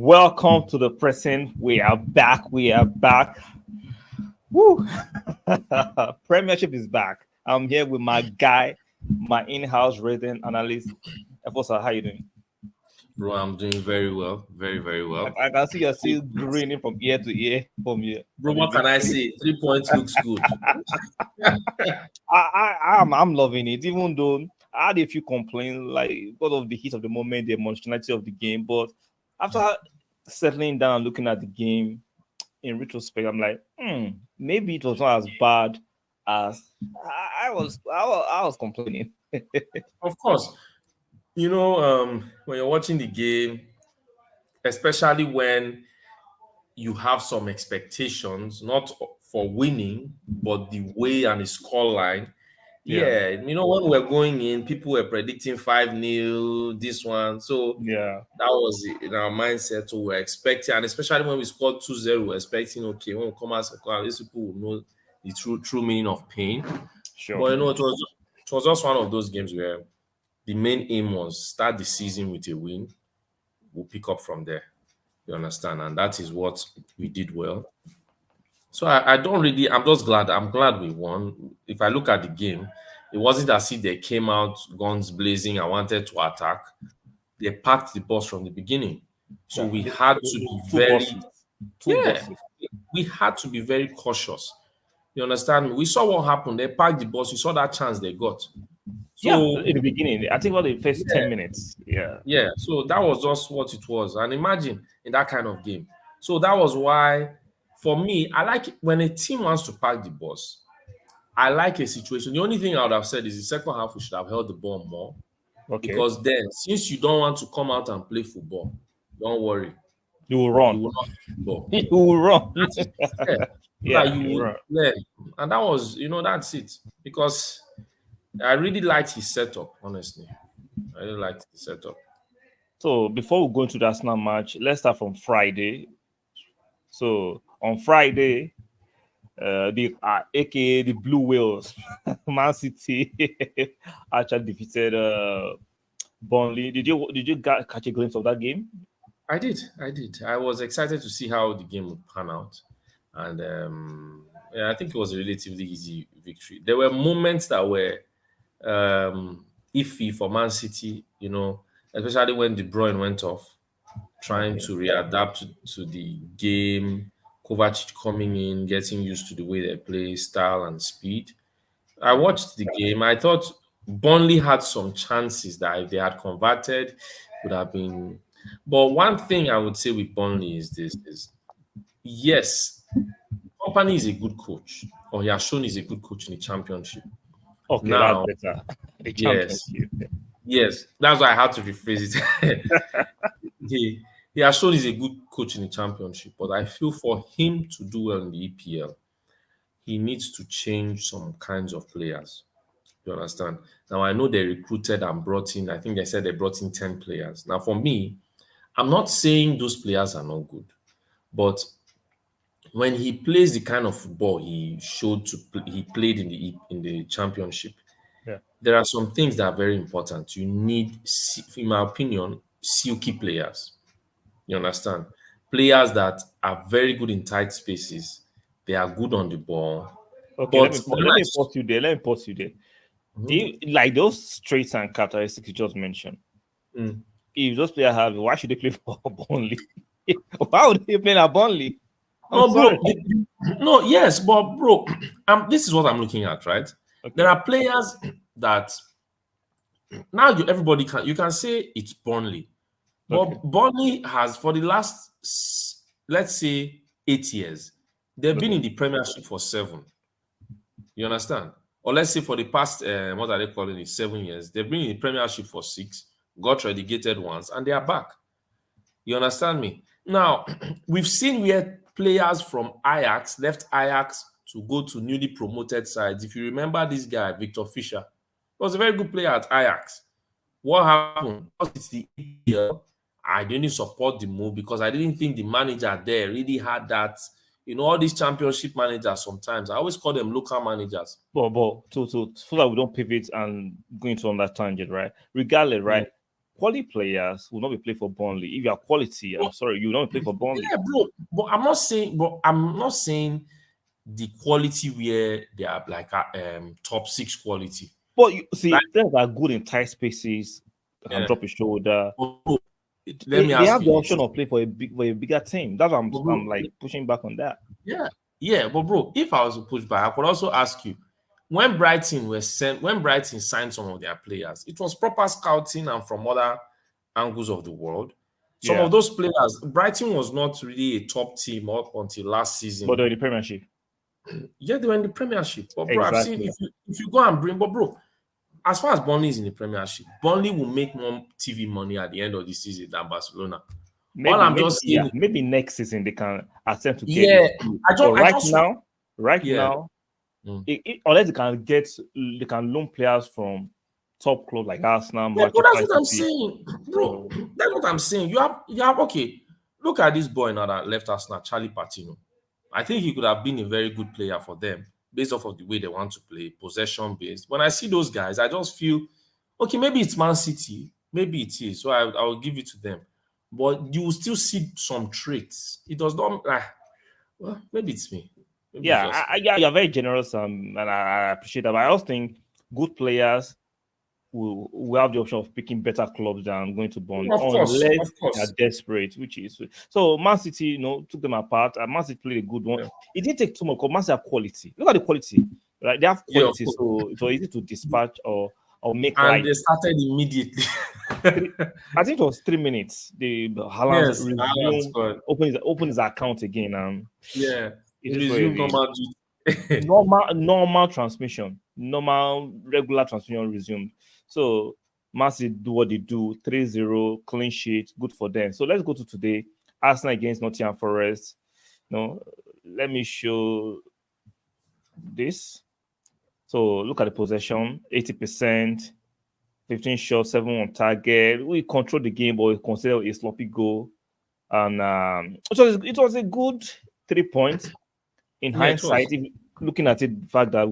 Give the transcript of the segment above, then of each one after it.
Welcome to the present. We are back. We are back. Woo! Premiership is back. I'm here with my guy, my in-house rating analyst. Efosa, how you doing? Bro, I'm doing very well. Very, very well. I can see you're still grinning from ear to ear from you. Bro, what can I say? 3 points looks good. I'm loving it, even though I had a few complaints, like because of the heat of the moment, the emotionality of the game. But after settling down and looking at the game in retrospect, I'm like, maybe it was not as bad as I was complaining. Of course, when you're watching the game, especially when you have some expectations, not for winning, but the way and the score line. Yeah, when we're going in, people were predicting 5-0, this one. So Yeah. that was in our mindset. So we're expecting, and especially when we scored 2-0, we're expecting, okay, when we come out, these people will know the true meaning of pain. Sure. But it was just one of those games where the main aim was start the season with a win. We'll pick up from there. You understand? And that is what we did well. So I don't really, I'm just glad. I'm glad we won. If I look at the game, it wasn't as if they came out guns blazing and wanted to attack. They packed the bus from the beginning. So we had to be very, we had to be very cautious. You understand me? We saw what happened. They packed the bus. You saw that chance they got. So in the beginning, I think about the first 10 minutes. Yeah. So that was just what it was. And imagine in that kind of game. So that was why, for me, I like it when a team wants to pack the bus. I like a situation. The only thing I would have said is the second half we should have held the ball more. Okay. Because then, since you don't want to come out and play football, don't worry. You will run. You will not play football. You will run. You will learn. And that was, that's it. Because I really liked his setup, honestly. I really liked the setup. So before we go into the Arsenal match, let's start from Friday. So on Friday, the aka the Blue Whales, Man City actually defeated Burnley. Did you catch a glimpse of that game? I did. I was excited to see how the game would pan out, and I think it was a relatively easy victory. There were moments that were iffy for Man City, especially when De Bruyne went off, trying to readapt to the game. Kovacic coming in, getting used to the way they play, style and speed. I watched the game. I thought Burnley had some chances that if they had converted, would have been. But one thing I would say with Burnley is this: yes, Kompany is a good coach, or he has shown he's a good coach in the Championship. Okay, now, that's better. The Championship. Yes, that's why I had to rephrase it. He has shown he's a good coach in the Championship, but I feel for him to do well in the EPL, he needs to change some kinds of players. You understand? Now, I know they recruited and brought in, I think they said they brought in 10 players. Now, for me, I'm not saying those players are not good, but when he plays the kind of football he played in the Championship, there are some things that are very important. You need, in my opinion, silky players. You understand? Players that are very good in tight spaces. They are good on the ball. Okay, let me pause you there. Like those traits and characteristics you just mentioned. If those players have, why should they play for Burnley? Why would they play at Burnley? Yes, but bro, this is what I'm looking at, right? Okay. There are players that now everybody can say it's Burnley. But Burnley has, for the last, let's say, 8 years, they've been in the Premiership for 7. You understand? Or let's say for the past, what are they calling it, 7 years, they've been in the Premiership for 6, got relegated once, and they are back. You understand me? Now, we've seen where players from Ajax left Ajax to go to newly promoted sides. If you remember this guy, Victor Fischer, was a very good player at Ajax. What happened? Because it's the EPL, I didn't support the move because I didn't think the manager there really had that. All these Championship managers sometimes, I always call them local managers. But so that we don't pivot and go into on that tangent, right? Regardless, right? quality players will not be playing for Burnley. If you are quality, I'm sorry, you will not play for Burnley. Yeah, bro. But I'm not saying the quality where they are like top 6 quality. But you see, Like, players are good in tight spaces. Can yeah. drop a shoulder. But bro, They have the option of playing for a bigger team. That's why I'm like pushing back on that. Yeah. But bro, if I was to push back, I could also ask you, when Brighton signed some of their players, it was proper scouting and from other angles of the world. Some of those players, Brighton was not really a top team up until last season. But they're in the Premiership. Yeah, they were in the Premiership. But bro, exactly. I've seen if you go and bring, but bro, as far as Burnley is in the Premiership, Burnley will make more TV money at the end of the season than Barcelona. Maybe next season they can attempt to get it. Right now, unless they can loan players from top clubs like Arsenal. Yeah, but that's what I'm saying, bro. That's what I'm saying. You have okay. Look at this boy now that left Arsenal, Charlie Patino. I think he could have been a very good player for them based off of the way they want to play, possession based. When I see those guys, I just feel, okay, maybe it's Man City, maybe it is. So I will give it to them. But you will still see some traits. It does not, well, maybe it's me. Maybe you're very generous and I appreciate that. But I also think good players will have the option of picking better clubs than going to Burnley unless they are desperate, which is so. Man City, took them apart. And Man City played a good one. It didn't take too much because Man City have quality. Look at the quality, right? They have quality, so it was easy to dispatch or make. And they started immediately. I think it was 3 minutes. The Haaland opened his account again, and it resumed normal transmission, regular transmission resumed. So Man City do what they do, 3-0, clean sheet, good for them. So let's go to today. Arsenal against Nottingham Forest. Let me show this. So look at the possession, 80%, 15 shots, 7 on target. We control the game, but we consider a sloppy goal. And it was a good 3 points. In hindsight, looking at it, the fact that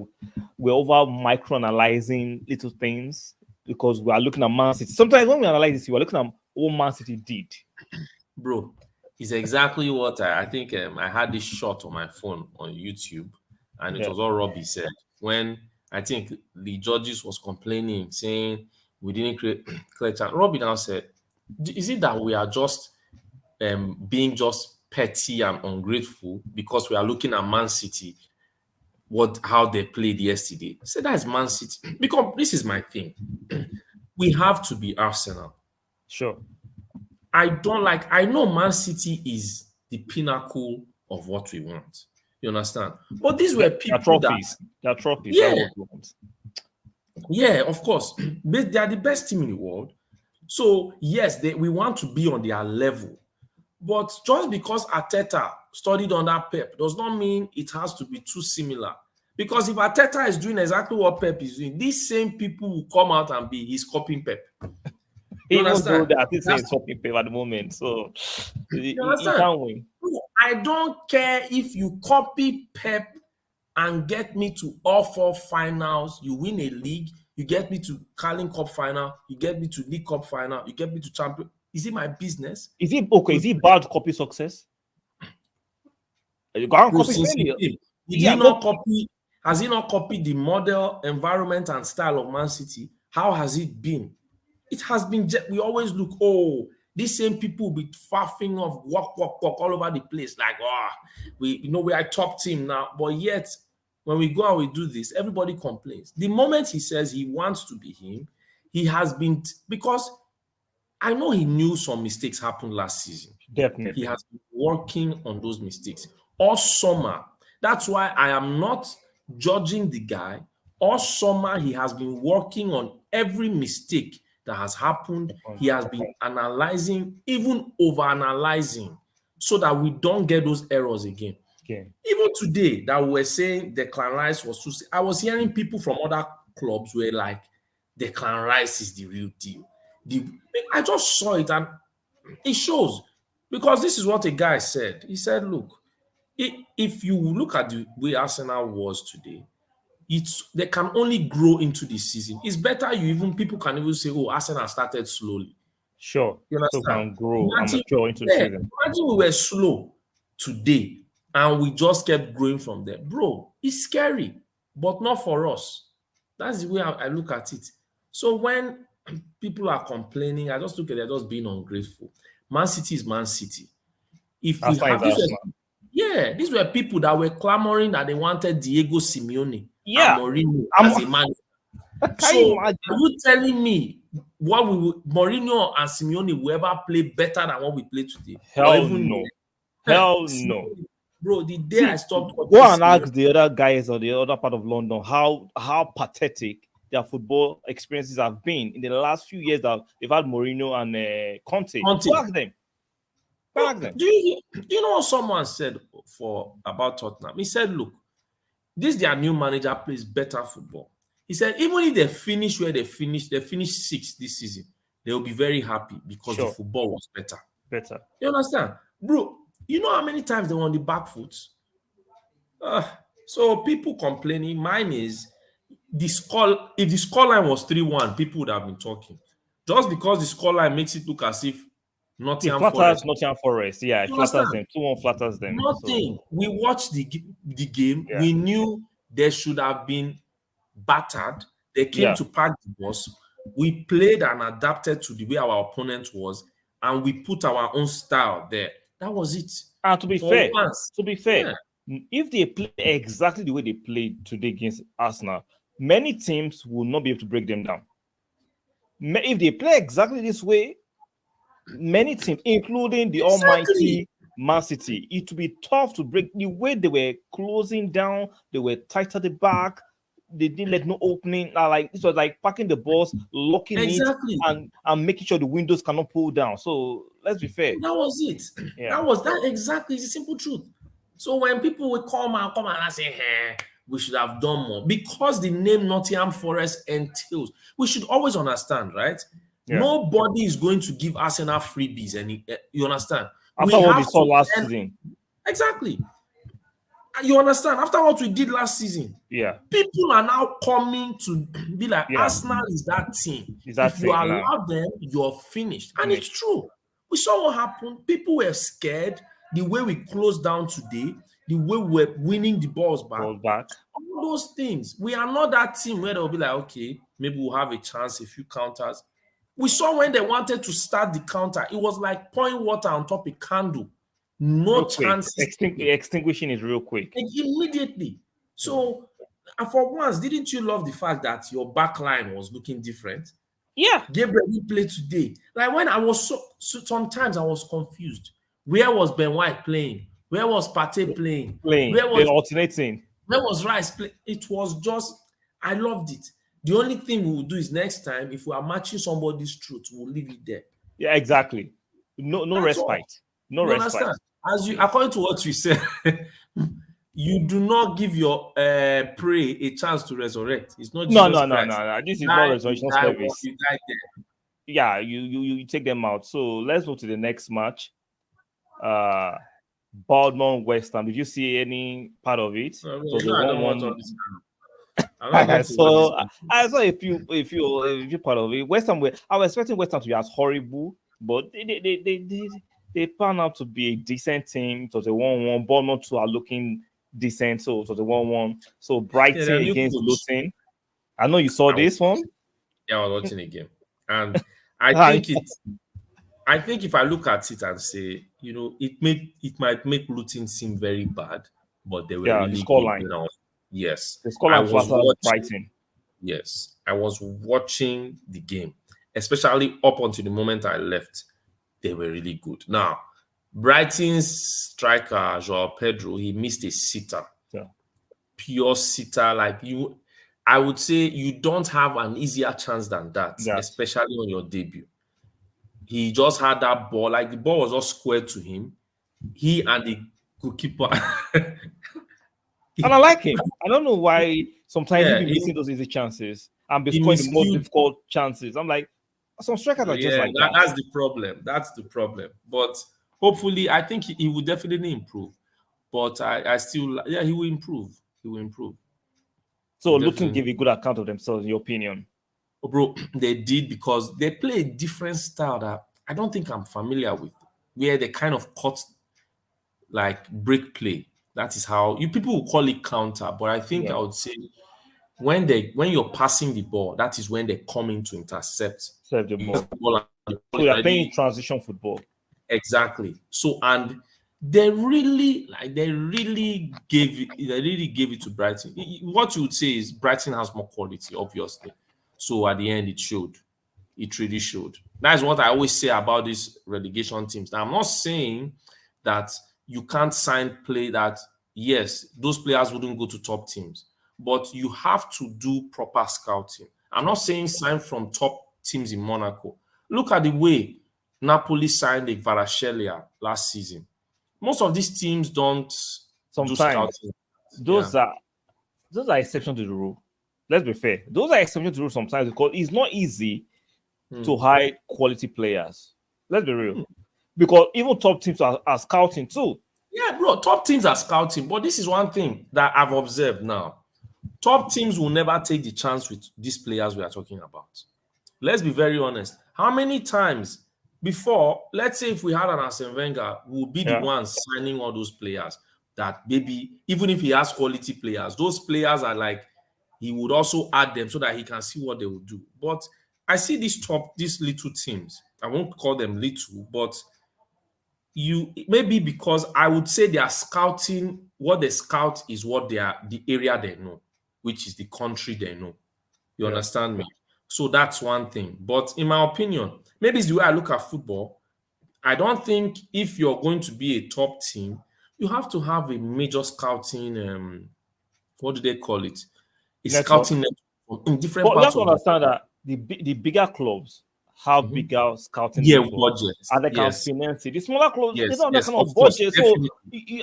we're over micro-analyzing little things because we are looking at Man City. Sometimes when we analyze this, we're looking at what Man City did. Bro, it's exactly what I think. I had this shot on my phone on YouTube, and it was all Robbie said. When I think the judges was complaining, saying we didn't create clear chance. Robbie now said, is it that we are just being just petty and ungrateful because we are looking at Man City, how they played yesterday? I said, that's Man City. Because this is my thing. We have to be Arsenal. Sure. I know Man City is the pinnacle of what we want. You understand? But these were people They're trophies. Yeah, of course. They are the best team in the world. So, yes, we want to be on their level. But just because Arteta studied under Pep does not mean it has to be too similar. Because if Arteta is doing exactly what Pep is doing, these same people will come out and he's copying Pep. Even though he's copying Pep at the moment. So, he can't win. I don't care if you copy Pep and get me to all 4 finals, you win a league, you get me to Carling Cup final, you get me to League Cup final, you get me to Champions. Is it my business? Is it okay? Is it bad to copy success? You can't copy failure. Has he not copied the model, environment, and style of Man City? How has it been? It has been. We always look. These same people will be faffing off, walk all over the place. Like, we are a top team now. But yet, when we go and we do this, everybody complains. The moment he says he wants to be him, he has been because. I know he knew some mistakes happened last season. Definitely. He has been working on those mistakes all summer. That's why I am not judging the guy. All summer, he has been working on every mistake that has happened. He has been analyzing, even over-analyzing, so that we don't get those errors again. Okay. Even today, that we were saying Declan Rice was too... I was hearing people from other clubs were like, Declan Rice is the real deal. I just saw it and it shows because this is what a guy said. He said, look, if you look at the way Arsenal was today, they can only grow into this season. It's better people can even say, Arsenal started slowly. Sure. You So understand? can grow and Imagine, mature into the yeah, season. imagine we were slow today and we just kept growing from there. Bro, it's scary, but not for us. That's the way I look at it. So when people are complaining, I just look at it, they're just being ungrateful. Man City is Man City. If we Arsenal is have this, Arsenal. yeah, these were people that were clamoring that they wanted Diego Simeone Yeah. and Mourinho I'm- as a man. Can you So imagine? are you telling me what Mourinho and Simeone will ever play better than what we play today? Or Hell even no. Hell See, no. bro, the day See, I stopped go watching and ask the other guys on the other part of London how pathetic their football experiences have been in the last few years that they've had Mourinho and Conte. Go ask them. Go ask them. Do you know what someone said about Tottenham? He said, look, this their new manager plays better football. He said, even if they finish where they finished 6th this season, they will be very happy because the football was better. Better. You understand? Bro, you know how many times they were on the back foot? So people complaining, mine is if the scoreline was 3-1, people would have been talking. Just because the scoreline makes it look as if Nottingham Forest. Nottingham Forest. Yeah, it flatters them. 2-1 flatters them. Nothing. So. We watched the game. Yeah. We knew they should have been battered. They came to pack the bus. We played and adapted to the way our opponent was, and we put our own style there. That was it. And to be fair, if they play exactly the way they played today against Arsenal, many teams will not be able to break them down. If they play exactly this way, many teams, including the almighty Man City, it will be tough to break. The way they were closing down, they were tight at the back. They didn't let no opening. Like this was like packing the balls, locking it, and making sure the windows cannot pull down. So let's be fair. That was it. Yeah. That was that exactly the simple truth. So when people will come and say, hey, we should have done more, because the name Nottingham Forest entails, we should always understand, right? Yeah. Nobody is going to give Arsenal freebies, and you understand? After what we saw last season. Exactly. You understand? After what we did last season, people are now coming to be like, Arsenal is that team. If you allow them, you're finished. And it's true. We saw what happened. People were scared. The way we closed down today, the way we're winning the balls back. All those things. We are not that team where they'll be like, okay, maybe we'll have a chance, a few counters. We saw when they wanted to start the counter, it was like pouring water on top of a candle. No chance. Extinguishing is real quick. Immediately. So, for once, didn't you love the fact that your back line was looking different? Yeah. Gabriel didn't play today. Like when I was sometimes I was confused. Where was Ben White playing? Where was Partey playing? Where was alternating? Where was Rice playing? It was just, I loved it. The only thing we will do is next time, if we are matching somebody's truth, we'll leave it there. Yeah, exactly. No respite. All. No respite. Understand? According to what you said, you do not give your prey a chance to resurrect. It's not Jesus No. This is not resurrection service. Yeah, you take them out. So let's move to the next match. Bournemouth West Ham. Did you see any part of it? I saw a few part of it. West Ham. I was expecting West Ham to be as horrible, but they pan out to be a decent team. It was a 1-1. Bournemouth too are looking decent, so it was a 1-1. So Brighton against Luton. I know you saw this one. Yeah, I was watching the game, and I think if I look at it and say, it might make Luton seem very bad, but they were really the scoreline. Good. Yes, the scoreline was Brighton. Yes, I was watching the game, especially up until the moment I left. They were really good. Now, Brighton's striker João Pedro, he missed a sitter, pure sitter. Like I would say you don't have an easier chance than that, especially on your debut. He just had that ball, like the ball was just squared to him. He and the goalkeeper. And I like him. I don't know why sometimes he's missing those easy chances and be scoring the most difficult chances. I'm like, some strikers are just like that. That's the problem. That's the problem. But hopefully, I think he will definitely improve. But I still, he will improve. He will improve. So Luton give a good account of themselves, in your opinion? Oh, bro, they did, because they play a different style that I don't think I'm familiar with, where they kind of cut like break play. That is how you people will call it counter, but I think Yeah. I would say when you're passing the ball, that is when they come in to intercept Serve the the ball. ball and the ball So is you're playing already transition football. exactly. So and they really gave it to Brighton. What you would say is Brighton has more quality, obviously. So at the end, it showed. It really showed. That's what I always say about these relegation teams. Now, I'm not saying that you can't sign play that, yes, those players wouldn't go to top teams, but you have to do proper scouting. I'm not saying sign from top teams in Monaco. Look at the way Napoli signed a Kvaratskhelia last season. Most of these teams don't do Sometimes scouting. Yeah. those are exceptions to the rule. Let's be fair. Those are exceptions to the rule sometimes because it's not easy to hire quality players. Let's be real. Because even top teams are scouting too. Yeah, bro, top teams are scouting, but this is one thing that I've observed now. Top teams will never take the chance with these players we are talking about. Let's be very honest. How many times before, let's say if we had an Arsene Wenger, we would be the Yeah. ones signing all those players that maybe, even if he has quality players, those players are like, he would also add them so that he can see what they will do. But I see these little teams, I won't call them little, but maybe because I would say they are scouting, what they scout is what they are, the area they know, which is the country they know. You understand me? So that's one thing. But in my opinion, maybe it's the way I look at football. I don't think if you're going to be a top team, you have to have a major scouting, what do they call it? A Network. scouting network in different But you have parts to of the understand world. that the bigger clubs have bigger scouting Yeah, network, budgets. and they can Yes. finance it. The smaller clubs, they Yes, don't have yes, that kind of of course, budget. So definitely.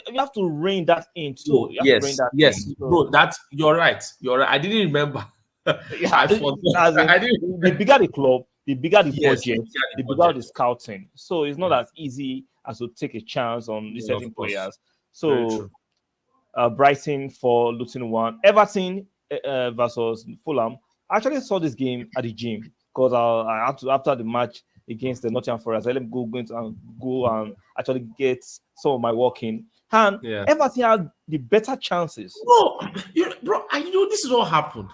you have to rein that in too. Oh, You have to rein yes, that yes, in. So, bro. That you're right. You're right. I didn't remember. yeah, I forgot. as in, I didn't. the bigger the club, the bigger the Yes, budget, the bigger the scouting. So it's not as easy as to take a chance on these Yeah, certain of course. players. Very So true. Brighton for Luton 1, Everton versus Fulham. I actually saw this game at the gym because I had to, after the match against the Nottingham Forest, I let me go and actually get some of my work in. And Yeah. Everton had the better chances. Bro, this is what happened.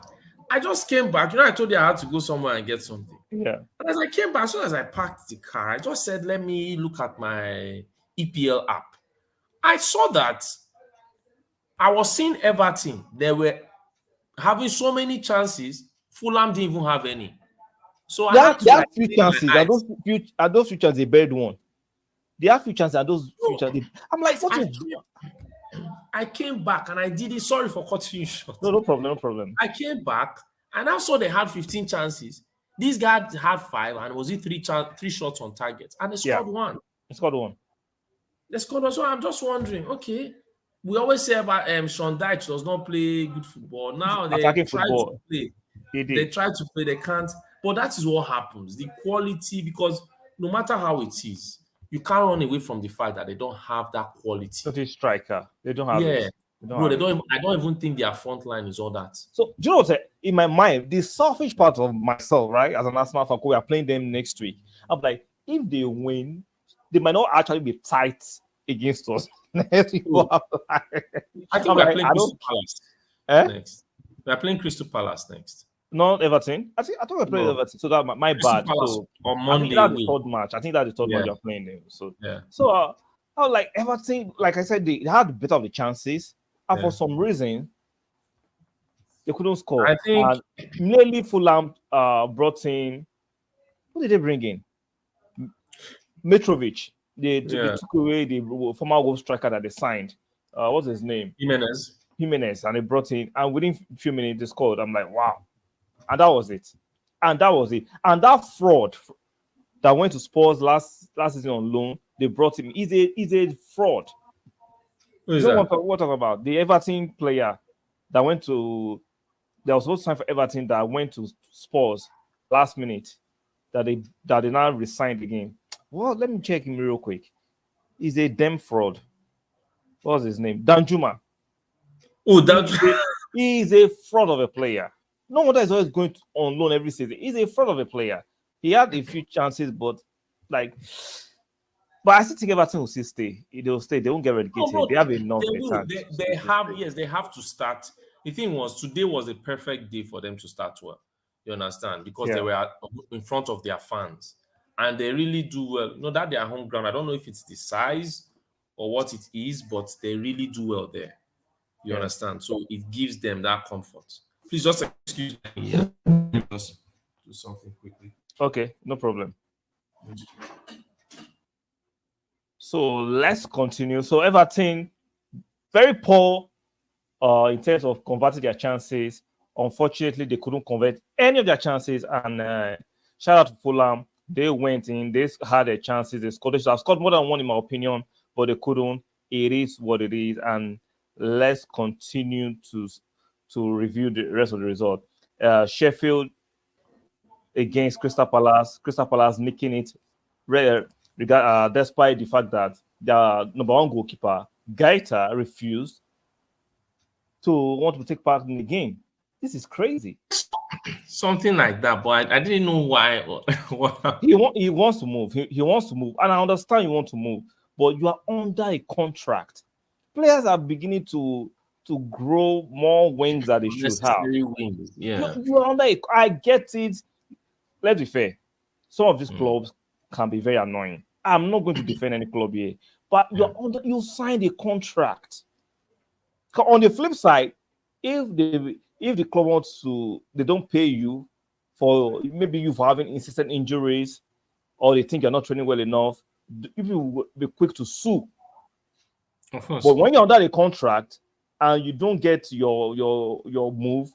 I just came back. I told you I had to go somewhere and get something. Yeah. And as I came back, as soon as I parked the car, I just said, let me look at my EPL app. I saw that I was seeing Everton. They were having so many chances. Fulham didn't even have any. So I had to They have like few clean my chances. eyes. Those few chances they buried one. They have few chances and those few chances. I'm like, what is I came back and I did it. Sorry for cutting you short. no problem. I came back and I saw they had 15 chances. These guys had 5 and was it 3 shots on target and they scored 1. They scored 1. They scored 1. So I'm just wondering, okay. We always say about Sean Dyche does not play good football. Now they Attacking try football. to play. They They try to play, they can't. But that is what happens. The quality, because no matter how it is, you can't run away from the fact that they don't have that quality. Not a striker. They don't have it. I don't even think their front line is all that. So do you know what? In my mind, the selfish part of myself, right, as an Arsenal fan, we are playing them next week. I'm like, if they win, they might not actually be tight against us. I think we're playing Crystal Palace next. We're playing Crystal Palace next. Not Everton. I thought we played Everton. So that my bad. So on Monday, I think that's the third match. I think that's the third match you're playing them. So I was like Everton. Like I said, they had better of the chances, and for some reason they couldn't score. I think nearly Fulham brought in. Who did they bring in? Mitrovic. They took away the former Wolves striker that they signed. What's his name? Jimenez, and they brought in, and within a few minutes they scored. I'm like, wow. And that was it. And that fraud that went to Spurs last season on loan, they brought him. He's a fraud. Who is you know that? what I'm talking about? The Everton player that went to, there was no sign for Everton that went to Spurs last minute that they now resigned the game. Well, let me check him real quick. He's a damn fraud. What's his name? Danjuma. Oh, Danjuma. He's a fraud of a player. No wonder he's always going on loan every season. He's a fraud of a player. He had a few chances, but Like, but I still think Everton will still stay. They'll stay. They won't get relegated. No, They have enough they will. talent. They have, yes, they have to start. The thing was, today was a perfect day for them to start well. You understand? Because they were in front of their fans and they really do well. You know, that their home ground, I don't know if it's the size or what it is, but they really do well there. You understand? So it gives them that comfort. Please just excuse me. Yeah. Just do something quickly. Okay, no problem. So let's continue. So Everton, very poor in terms of converting their chances. Unfortunately, they couldn't convert any of their chances. And shout out to Fulham. They went in. They had their chances. They scored. They should have scored more than one, in my opinion, but they couldn't. It is what it is. And let's continue to review the rest of the result. Sheffield against Crystal Palace. Crystal Palace nicking it, despite the fact that the number one goalkeeper, Gaeta, refused to want to take part in the game. This is crazy. Something like that, but I didn't know why. He wants to move. He wants to move. And I understand you want to move, but you are under a contract. Players are beginning to grow more wings that they should have. Wings. Yeah. You are under I get it. Let's be fair. Some of these clubs can be very annoying. I'm not going to defend any club here, but you signed a contract. On the flip side, if the club wants to, they don't pay you for maybe you for having insistent injuries, or they think you're not training well enough, people will be quick to sue. Of course. But when you're under a contract and you don't get your move,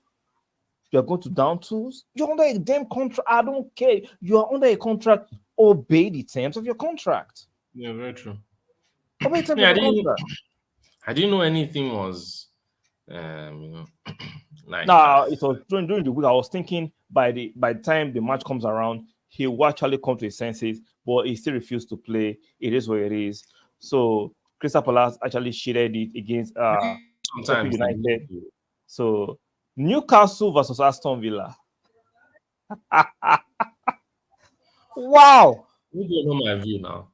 you're going to down tools. You're under a damn contract. I don't care. You're under a contract. Obey the terms of your contract. Yeah, very true. Obey the terms of your contract. I didn't know anything was, like. Nah, it was during the week. I was thinking by the time the match comes around, he will actually come to his senses, but he still refused to play. It is what it is. So Crystal Palace actually shaded it against United. So Newcastle versus Aston Villa. Wow! You don't know my view now.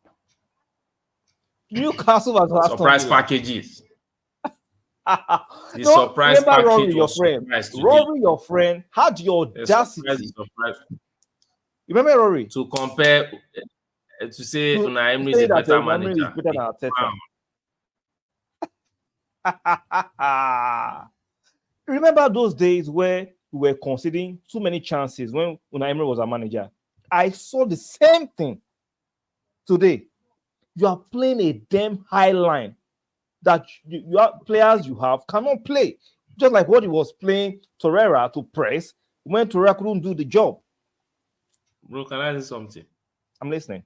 Newcastle versus Aston Surprise Villa. Packages. The surprise package. Rory, your friend. Rory, your friend, had the audacity. You remember Rory? To compare, to say Unai Emery is a better manager. Remember those days where we were conceding too many chances when Unai Emery was a manager? I saw the same thing today. You are playing a damn high line that your players you have cannot play. Just like what he was playing Torreira to press when Torreira couldn't do the job. Bro, can I say something? I'm listening.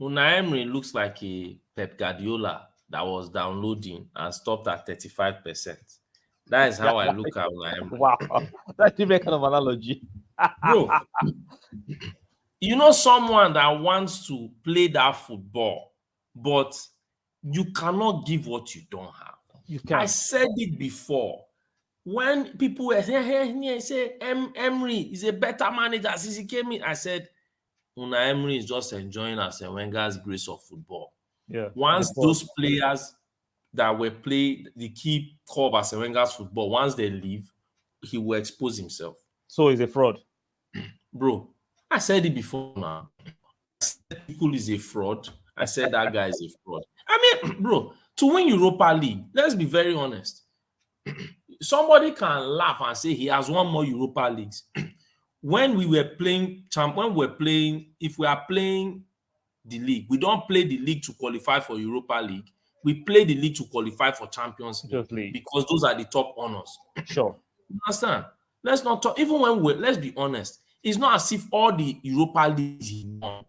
Unai Emery looks like a Pep Guardiola that was downloading and stopped at 35%. That is how I look at Unai Emery. Wow, that's a different kind of analogy. Bro, you know someone that wants to play that football, but you cannot give what you don't have. You can. I said it before. When people were saying, Emery is a better manager since he came in, I said, Unai Emery is just enjoying Arsene Wenger's grace of football. Yeah. Once those players that were played the key core of Arsene Wenger's football, once they leave, he will expose himself. So he's a fraud. Bro, I said it before now. I said Tuchel is a fraud. I said that guy is a fraud. I mean, bro, to win Europa League, let's be very honest. Somebody can laugh and say he has won more Europa Leagues. When we were playing, if we are playing the league, we don't play the league to qualify for Europa League. We play the league to qualify for Champions League because those are the top honors. Sure. You understand? Let's not talk. Even when let's be honest, it's not as if all the Europa Leagues he won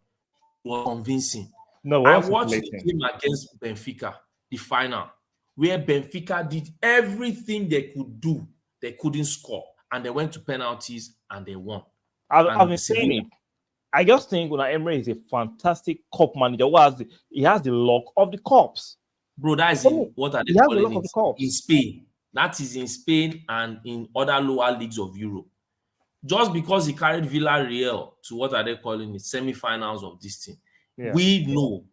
were convincing. No, I watched the game against Benfica, the final, where Benfica did everything they could do. They couldn't score, and they went to penalties and they won. I've been saying it. I just think Unai Emery is a fantastic cup manager. He has the luck of the cups. Bro, that is what are they calling it? In Spain. That is in Spain and in other lower leagues of Europe. Just because he carried Villarreal to what are they calling it? Semi-finals of this thing. We know.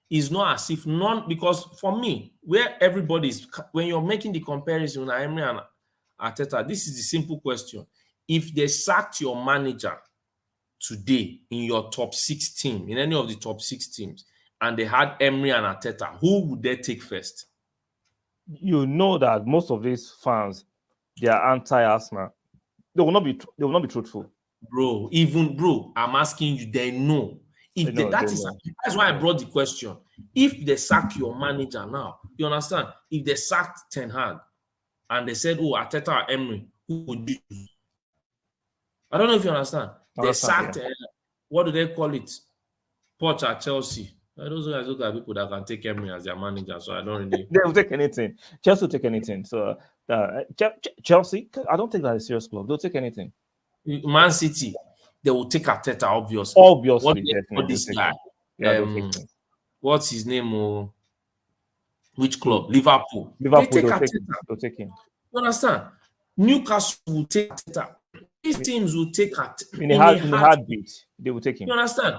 It's not as if none, because for me, where everybody is, when you're making the comparison, Emery and Arteta, this is the simple question. If they sacked your manager today in your top 6 team, in any of the top 6 teams, and they had Emery and Arteta, who would they take first? You know that most of these fans, they are anti-Arsenal. They will not be truthful. Bro, I'm asking you, they know. That's why I brought the question. If they sack your manager now, you understand? If they sacked Ten Hag and they said, "Oh, Arteta or Emery, who would you choose?" I don't know if you understand. They sacked, what do they call it? Poch at Chelsea. Those guys look like people that can take Emery as their manager, so I don't really. They will take anything. Chelsea will take anything. So Chelsea, I don't think that's a serious club. They'll take anything. Man City, they will take Arteta, obviously. Obviously, definitely. This guy? What's his name? Which club? Liverpool. They'll take him. You understand? Newcastle will take Arteta. These teams will take Arteta. In a heartbeat, they will take him. You understand?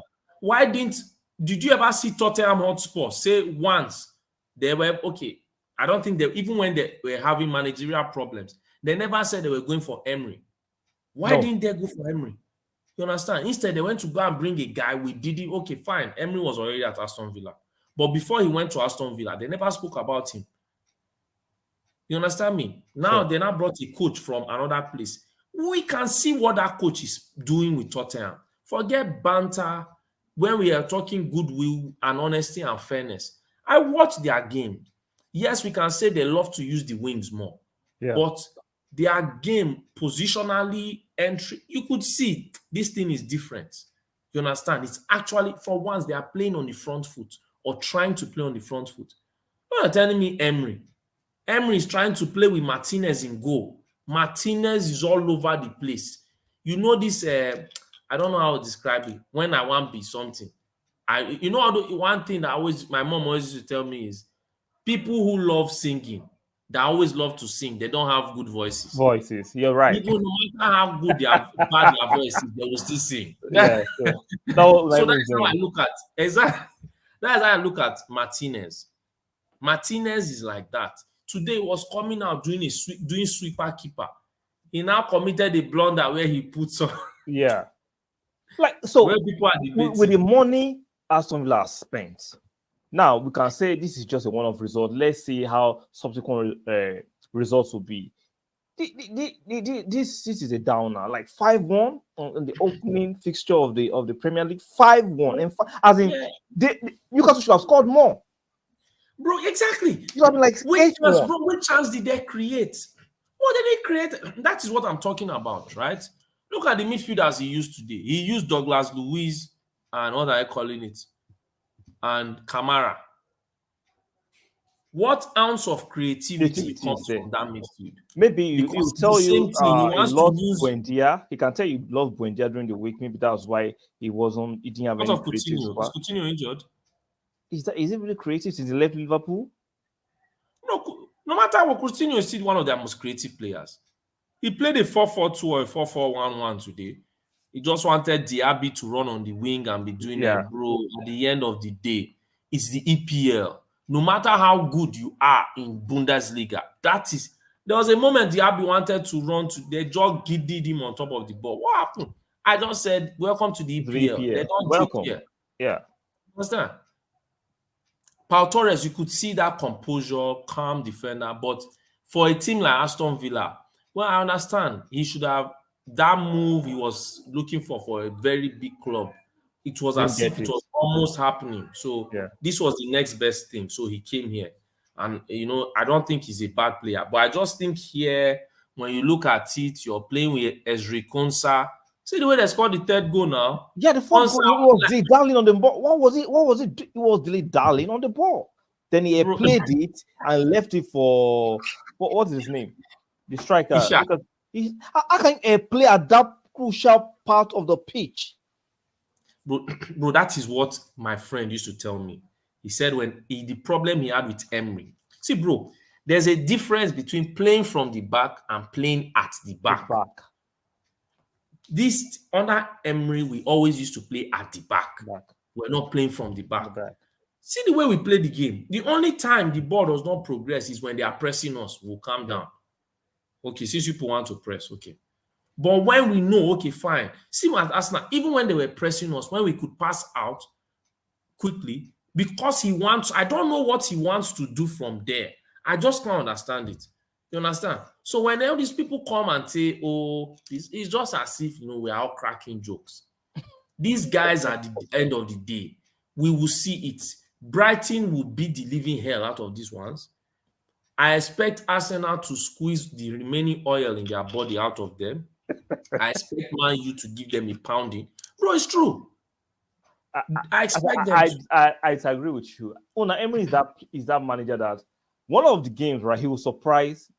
Did you ever see Tottenham Hotspur say once they were okay? I don't think even when they were having managerial problems, they never said they were going for Emery. Why didn't they go for Emery? You understand? Instead, they went to go and bring a guy with Didi. Okay, fine. Emery was already at Aston Villa. But before he went to Aston Villa, they never spoke about him. You understand me? Now, they now brought a coach from another place. We can see what that coach is doing with Tottenham. Forget banter. When we are talking goodwill and honesty and fairness, I watch their game. Yes, we can say they love to use the wings more. Yeah. But their game, positionally, entry, you could see this thing is different. You understand? It's actually, for once, they are playing on the front foot or trying to play on the front foot. You're not telling me Emery. Emery is trying to play with Martinez in goal. Martinez is all over the place. You know this, I don't know how to describe it. When I want to be something. One thing that my mom always used to tell me is people who love singing, they always love to sing. They don't have good voices. You're right. Even no matter how good they have bad their voices, they will still sing. Yeah, sure. So that's how I look at exactly. That's how I look at Martinez. Martinez is like that. Today was coming out doing sweeper keeper. He now committed a blunder where he puts on. Yeah. Like so with the money Aston Villa spent. Now we can say this is just a one-off result. Let's see how subsequent results will be. This is a downer. Like 5-1 on the opening fixture of the Premier League. 5-1, and Newcastle should have scored more. Bro, exactly. You have like which chance did they create? What did they create? That is what I'm talking about, right? Look at the midfielders he used today. He used Douglas Luiz and what are I calling it? And Kamara. What ounce of creativity comes from that midfield? Maybe he'll tell you he lost Buendia. He can tell you lost Buendia during the week. Maybe that's why he didn't have any creative. Was Coutinho injured? Is it really creative since he left Liverpool? No matter what, Coutinho is still one of their most creative players. He played a 4-4-2 or a 4-4-1-1 today. He just wanted Diaby to run on the wing and be doing that, bro. At the end of the day, it's the EPL. No matter how good you are in Bundesliga, there was a moment Diaby wanted to run to, they just did him on top of the ball. What happened? I just said, welcome to the EPL. They don't welcome. Here. Yeah. Understand? Pau Torres, you could see that composure, calm defender, but for a team like Aston Villa, well, I understand. He should have that move he was looking for a very big club. It was as if it was almost happening. So this was the next best thing. So he came here. And, I don't think he's a bad player. But I just think here, when you look at it, you're playing with Ezri Konsa. See the way they scored the third goal now? Yeah, the fourth goal was dilly-dallying on the ball. What was it? It was dilly-dallying on the ball. Then he played it and left it for what is his name? The striker. How can a player at that crucial part of the pitch? Bro, that is what my friend used to tell me. He said the problem he had with Emery. See, bro, there's a difference between playing from the back and playing at the back. This under Emery, we always used to play at the back. We're not playing from the back. See the way we play the game. The only time the ball does not progress is when they are pressing us. We'll calm down. Okay, since people want to press, okay. But when we know, okay, fine. See at Arsenal, even when they were pressing us, when we could pass out quickly, because he wants, I don't know what he wants to do from there. I just can't understand it. You understand? So when all these people come and say, oh, it's just as if, we're out cracking jokes. These guys at the end of the day, we will see it. Brighton will beat the living hell out of these ones. I expect Arsenal to squeeze the remaining oil in their body out of them. I expect Man U to give them a pounding. Bro, it's true. I expect them I agree with you. Unai Emery is that manager that one of the games, right, he will surprise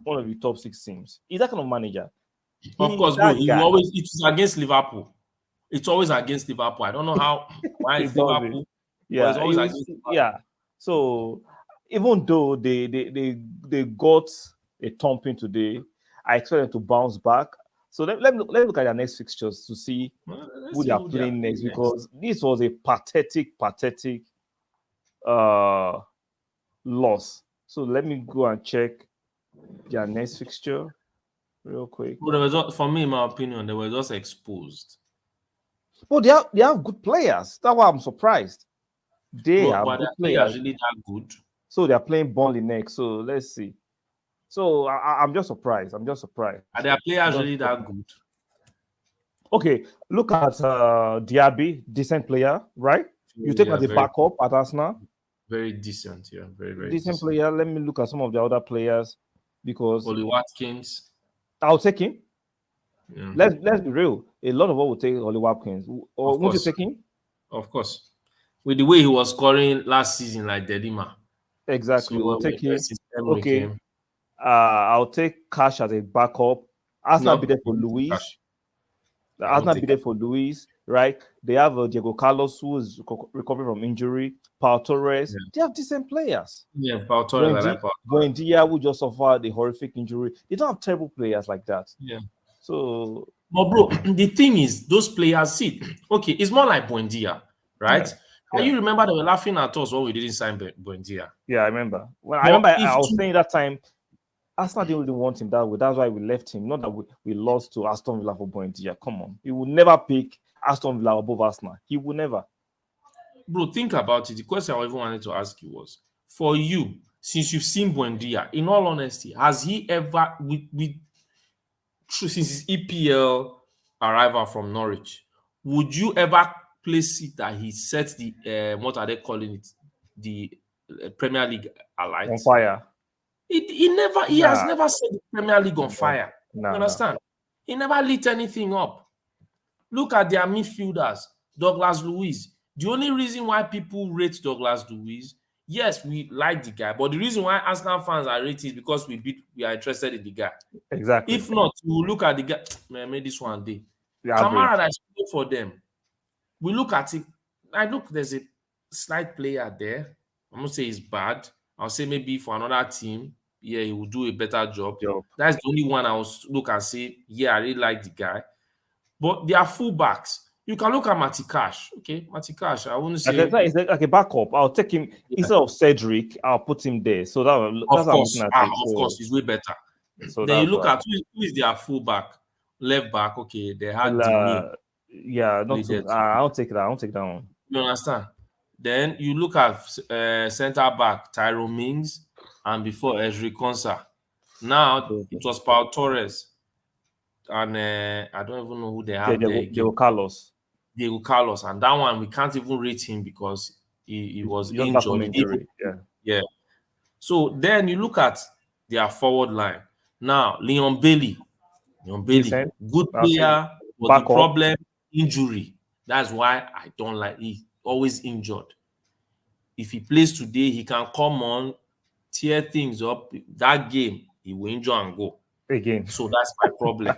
one of the top 6 teams. He's that kind of manager. Of course, bro. It's against Liverpool. It's always against Liverpool. I don't know why it's Liverpool. Yeah, it's always against Liverpool. Yeah. So even though they got a thumping today, I expect them to bounce back. So let's look at their next fixtures to see who they are playing next, because this was a pathetic loss. So let me go and check their next fixture real quick. Well, for me, in my opinion, they were just exposed. Well, they have good players. That's why I'm surprised. They have good players. Really that good. So they are playing Burnley next. So let's see. So I'm just surprised. Are their players really that good? Okay, look at Diaby, decent player, right? You take as a backup at Arsenal. Very decent, yeah. Very, very decent player. Let me look at some of the other players, because Oli Watkins. I'll take him. Yeah. Let's be real. A lot of us will take Oli Watkins. Or won't you take him? Of course. With the way he was scoring last season, like Dedima. Exactly. So we'll take him. Okay. I'll take Cash as a backup. Arsenal be there for Luis. Arsenal be there for Luis, right? They have Diego Carlos, who is recovering from injury. Pau Torres. Yeah. They have decent players. Yeah, Pau Torres. Buendia, who just suffered a horrific injury. They don't have terrible players like that. Yeah. So, but bro, the thing is, those players, okay, it's more like Buendia, right? Yeah. And you remember they were laughing at us when we didn't sign Buendia. Yeah, I remember. I was saying that time, Arsenal didn't really want him that way. That's why we left him. Not that we lost to Aston Villa for Buendia. Come on. He would never pick Aston Villa above Arsenal. He would never. Bro, think about it. The question I even wanted to ask you was, for you, since you've seen Buendia, in all honesty, has he ever, since his EPL arrival from Norwich, would you ever place it that he set the, what are they calling it? The Premier League alight? On fire. He has never set the Premier League on fire. You understand? He never lit anything up. Look at their midfielders, Douglas Luiz. The only reason why people rate Douglas Luiz, yes, we like the guy, but the reason why Arsenal fans are rating is because we are interested in the guy. Exactly. If not, we look at the guy, man, made this one day. Kamara that's playing for them. We look at it. There's a slight player there. I'm not saying he's bad. I'll say maybe for another team, yeah, he will do a better job. That's the only one I will look and say, yeah, I really like the guy. But they are fullbacks. You can look at Matty Cash. Okay, Matty Cash, I wouldn't say... It's like a backup. I'll take him, instead of Cedric, I'll put him there. So that's of course, he's way better. So then you look at who is their fullback, left back. Okay, they had yeah, I'll take that. I'll take that one. You understand? Then you look at centre back Tyrone Mings, and before Ezri Konsa. Now it was Pau Torres, and I don't even know who they have there. Diego Carlos, and that one we can't even rate him because he was injured. Yeah. So then you look at their forward line. Now Leon Bailey, good player, but the problem injury. That's why I don't like. He always injured. If he plays today, he can come on, tear things up. That game, he will injure and go again. So that's my problem.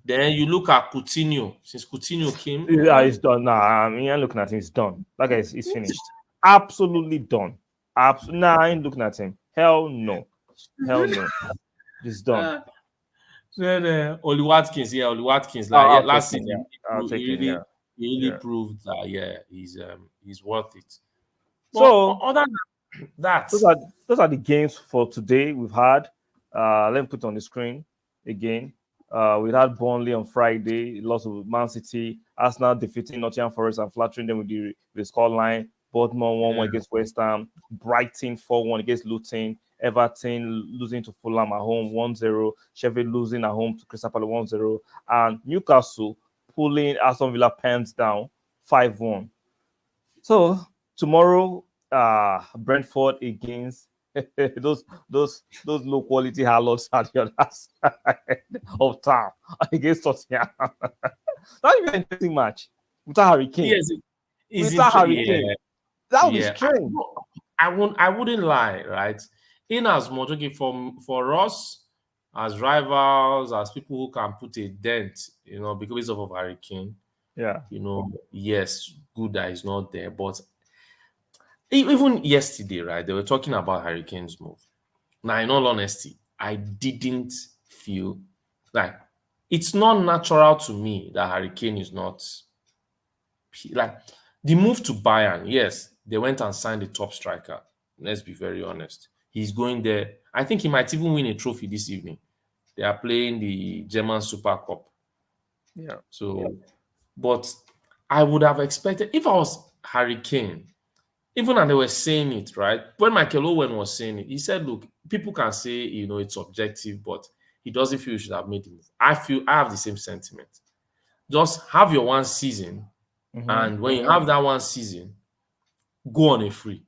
Then you look at Coutinho. Since Coutinho came, he's done. Nah, I mean, I'm looking at him. He's done. That guy is finished. Absolutely done. I ain't looking at him. Hell no. He's done. Then Oli Watkins, Oli Watkins. Like last season, he really proved that he's worth it. But So other than that, those are the games for today we've had. Let me put it on the screen again. We had Burnley on Friday, loss of Man City, Arsenal defeating Nottingham Forest and flattering them with the scoreline. Bournemouth 1-1 against West Ham, Brighton 4-1 against Luton, Everton losing to Fulham at home 1-0, Sheffield losing at home to Crystal Palace 1-0, and Newcastle pulling Aston Villa pens down 5-1. So tomorrow, Brentford against those low quality harlots at the other side of town against Tottenham. That would be an interesting match without Harry Kane. yes, Without Harry Kane, that would be strange. I wouldn't lie, right? In as much, okay, for us as rivals, as people who can put a dent, because of Harry Kane, yes, good that he's not there. But even yesterday, right, they were talking about Harry Kane's move. Now, in all honesty, I didn't feel like it's not natural to me that Harry Kane is not like the move to Bayern. Yes, they went and signed the top striker. Let's be very honest. He's going there. I think he might even win a trophy this evening. They are playing the German Super Cup. Yeah. So, but I would have expected if I was Harry Kane, even and they were saying it, right? When Michael Owen was saying it, he said, look, people can say, it's objective, but he doesn't feel he should have made the move. I have the same sentiment. Just have your one season, and when you have that one season, go on a free.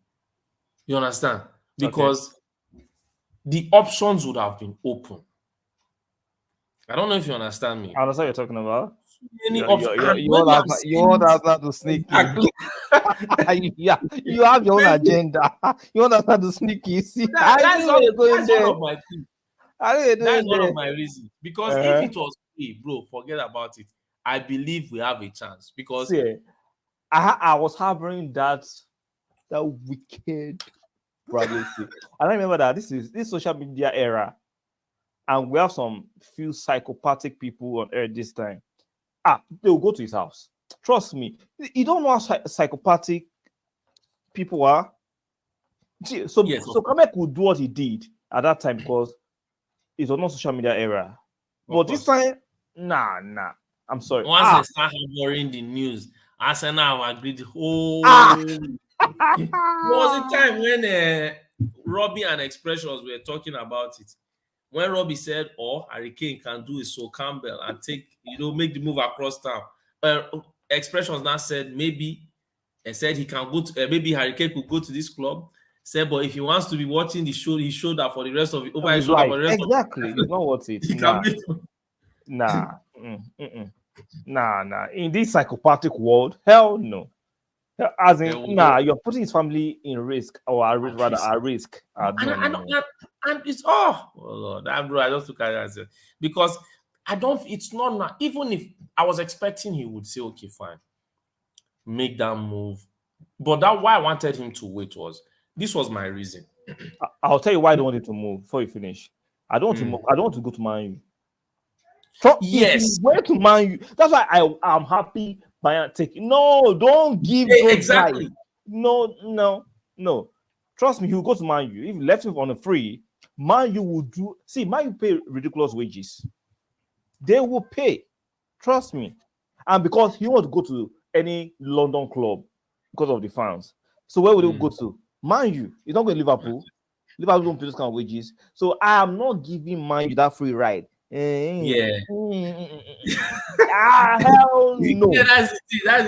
You understand? Because the options would have been open. I don't know if you understand me. I understand what you're talking about. You want Arsenal to sneak in. You have your own agenda. You want Arsenal to sneak in. See, that's one of my things. That's one of my reasons. Because if it was free, bro, forget about it. I believe we have a chance. Because I was harboring that wicked probability. I remember that this social media era, and we have some few psychopathic people on earth this time. They'll go to his house. Trust me. You don't know how psychopathic people are. So Kamek would do what he did at that time because it was not social media era. But this time, nah. I'm sorry. Once they start ignoring the news, Arsenal have agreed. There was a time when Robbie and Expressions were talking about it. When Robbie said, Harry Kane can do a Sol Campbell and make the move across town. Expressions now said maybe he can go to maybe Harry Kane could go to this club. Said, but if he wants to be watching the show, his shoulder for the rest of it over his shoulder for the rest exactly. It's not worth it. Nah. In this psychopathic world, hell no. As in, you're putting his family in risk, or at risk. And it's Lord, bro, I just look at it and say, because it's not, even if I was expecting he would say, okay, fine, make that move. But why I wanted him to wait this was my reason. I'll tell you why I don't want him to move before you finish. I don't want to move. I don't want to go to Man U. So yes. Where to Man U? That's why I'm happy Bayern taking. No, don't give exactly. Guys. No. Trust me, he'll go to Man U. If you left him on a free, Man U will do. See, Man U pay ridiculous wages. They will pay. Trust me. And because he wants to go to any London club because of the fans. So where would he go to? Man U. He's not going to Liverpool. Liverpool don't pay those kind of wages. So I am not giving Man U that free ride. Hell no. Yeah, that's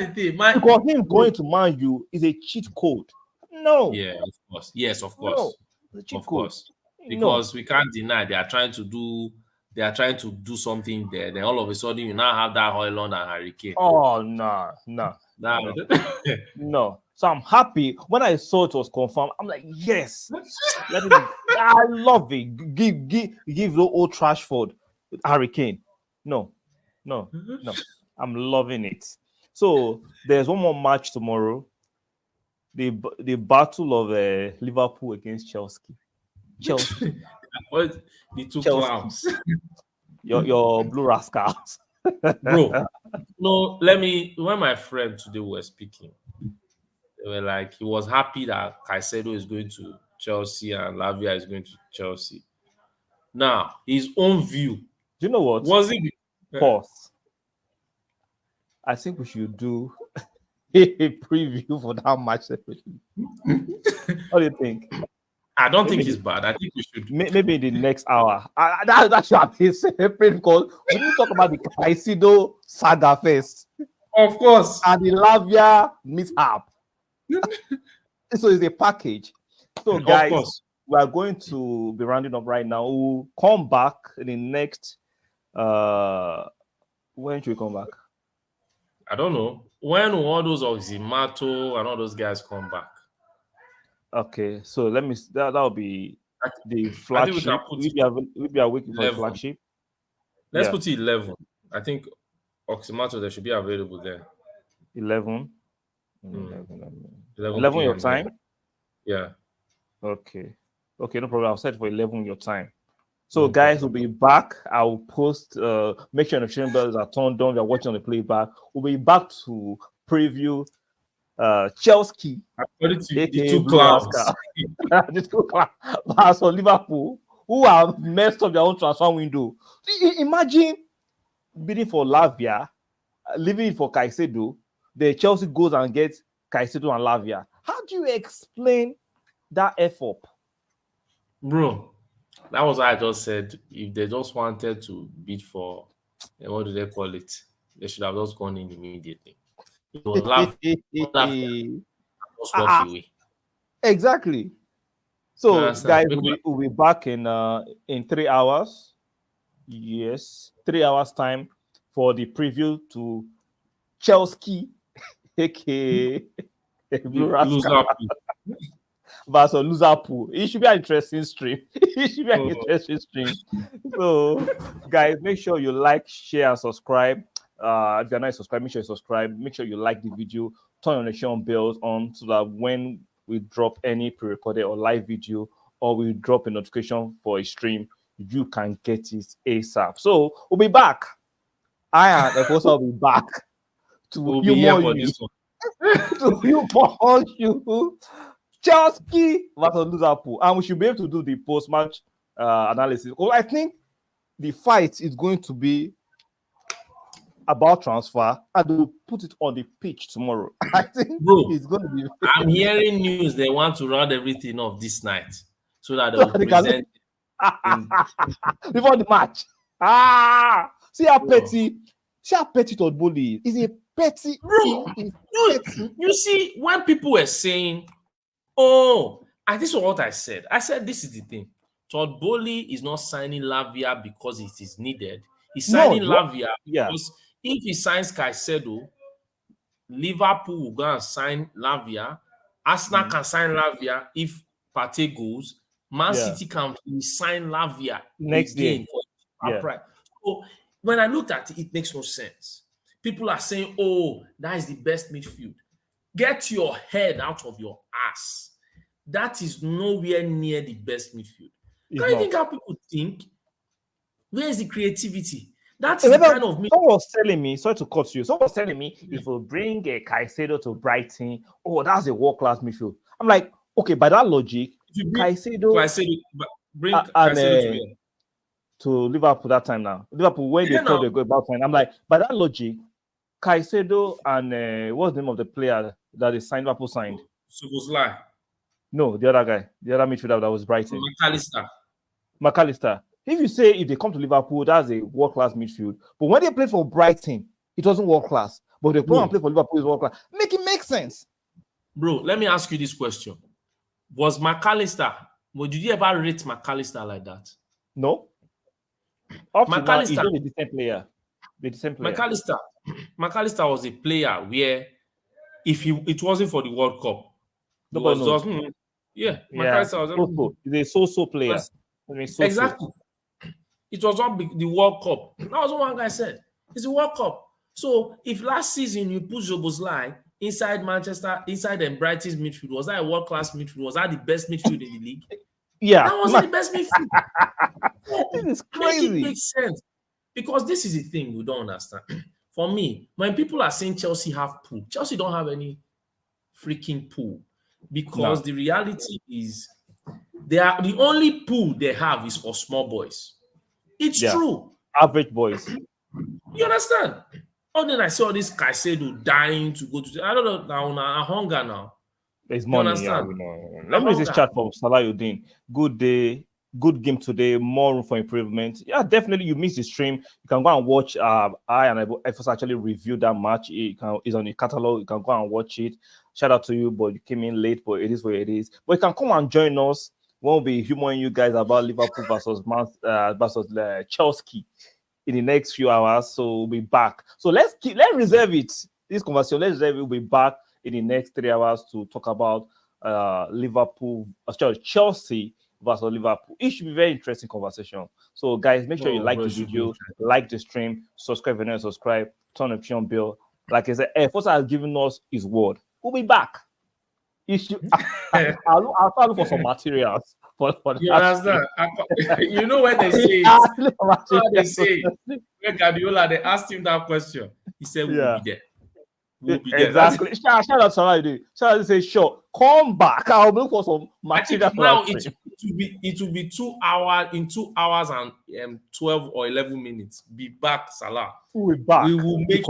the thing. Because him going to Man U is a cheat code. No. Yeah, of course. Yes, of course. No, it's a cheat of code. Course. Because we can't deny they are trying to do something there. Then all of a sudden you now have that Højlund and Harry Kane. Oh no. No. So I'm happy when I saw it was confirmed. I'm like, yes. I love it. Give the old Trashford Harry Kane. No. I'm loving it. So there's one more match tomorrow. The battle of Liverpool against Chelsea. The two clowns. Your blue rascals. Bro. No, when my friend today was speaking, they were like, he was happy that Caicedo is going to Chelsea and Lavia is going to Chelsea. Now, his own view. Do you know what? Was it? Pause. I think we should do a preview for that match separately. What do you think? I don't think it's bad. I think we should. Maybe in the next hour. That should be separate because we need to talk about the Caicedo saga first. Of course. And the Lavia mishap. So it's a package. So, guys, we are going to be rounding up right now. We'll come back in the next. When should we come back? I don't know. When will all those Oximato and all those guys come back? Okay, so let me. That'll be the flagship. We'll be waiting for the flagship. Let's put it 11. I think Oximato they should be available there. 11 your time. Yeah. Okay, no problem. I'll set for 11 your time. So guys, we'll be back. I'll post. Make sure notification bells are turned on. You're watching on the playback. We'll be back to preview Chelsea. The two clowns. The two clowns for Liverpool, who have messed up their own transfer window. Imagine bidding for Lavia, leaving it for Caicedo. The Chelsea goes and gets Caicedo and Lavia. How do you explain that effort? Bro, that was what I just said. If they just wanted to bid for, what do they call it? They should have just gone in immediately. Exactly. So, guys, we'll be back in 3 hours. Yes, 3 hours time for the preview to Chelsea, aka versus Liverpool. It should be an interesting stream. So, guys, make sure you like, share, and subscribe. If you're not subscribed, make sure you subscribe. Make sure you like the video. Turn on the notification bells on so that when we drop any pre-recorded or live video, or we drop a notification for a stream, you can get it ASAP. So we'll be back. I and Efosa will be back to humor you. To humor you. Chelsea versus Liverpool, and we should be able to do the post-match analysis. Because I think the fight is going to be about transfer, and we'll put it on the pitch tomorrow. I think it's going to be. I'm hearing news they want to round everything off this night so that they will present before the match. See how petty Todd Boehly is. A petty. Bro, you see, when people were saying, and this is what I said. I said this is the thing. Todd Boehly is not signing Lavia because it is needed. He's signing Lavia because if he signs Caicedo, Liverpool will go and sign Lavia. Arsenal can sign Lavia if Partey goes. Man City can sign Lavia next game. So when I looked at it, it makes no sense. People are saying, that is the best midfield. Get your head out of your ass. That is nowhere near the best midfield. Can you think how people think? Where is the creativity? That's the kind of midfield. Someone was telling me, sorry to cut you, someone was telling me if we bring a Caicedo to Brighton, that's a world-class midfield. I'm like, okay, by that logic, Caicedo bring Caicedo to Liverpool that time now. Liverpool, when they thought they go about time, I'm like, by that logic, Caicedo and what's the name of the player that they signed? Liverpool signed. Szoboszlai. No, the other guy, the other midfielder that was Brighton. McAllister. If you say if they come to Liverpool, that's a world-class midfield. But when they play for Brighton, it wasn't world-class. But they play and play for Liverpool is world-class. Make it make sense. Bro, let me ask you this question. Was McAllister, did you ever rate McAllister like that? No. McAllister is a decent player. McAllister was a player where if it wasn't for the World Cup, McAllister was he's a so player. Exactly. It was not the World Cup. That was what one guy said. It's the World Cup. So if last season you put Szoboszlai inside Manchester, inside the Brighton's midfield, was that a world-class midfield? Was that the best midfield in the league? Yeah. That wasn't the best midfield. This is crazy. Make it make sense. Because this is the thing we don't understand. For me, when people are saying Chelsea have pool, Chelsea don't have any freaking pool. Because the reality is they are the only pool they have is for small boys. It's true. Average boys. You understand? Oh, then I saw this Caicedo dying to go to. I don't know now. Hunger now. There's money. Yeah, we know. Let me read this chat from Salahudin. Good day. Good game today. More room for improvement. Yeah, definitely. You missed the stream. You can go and watch. I and Efos actually reviewed that match. It's on the catalog. You can go and watch it. Shout out to you, but you came in late. But it is what it is. But you can come and join us. We'll be humoring you guys about Liverpool versus Chelsea in the next few hours. So we'll be back. So let's reserve it. This conversation. Let's reserve it. We'll be back in the next 3 hours to talk about Chelsea versus Liverpool. It should be a very interesting conversation. So, guys, make sure you like the video, like the stream, subscribe if you're not subscribed, turn the notification bell. Like I said, Foster has given us his word. We'll be back. I'll look for some materials. You understand? You know when they say it. They say it. When Guardiola, they asked him that question. He said, we'll be there. Exactly. Shout out to somebody. Shout out to say, sure, come back. I'll look for some material. Now it will be 2 hours in 2 hours and 12 or 11 minutes. Be back, Salah. We'll be back. We will make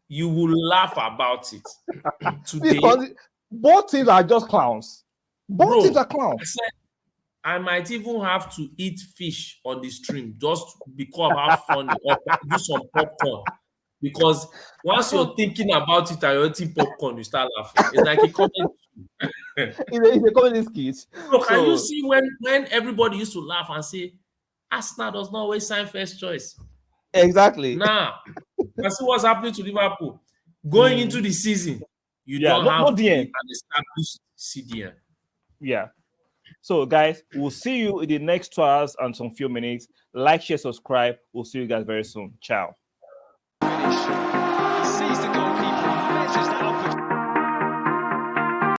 you will laugh about it today. Because both teams are just clowns. Both teams are clowns. I might even have to eat fish on the stream just because of how funny or do some popcorn. Because once you're thinking about it and you're eating popcorn, you start laughing. It's like a comedy. It's a comedy skit. So can you see when everybody used to laugh and say, Arsenal does not always sign first choice? Exactly. Now, let's see what's happening to Liverpool. Going into the season, you don't have an established CDM. Yeah. So, guys, we'll see you in the next 2 hours and some few minutes. Like, share, subscribe. We'll see you guys very soon. Ciao.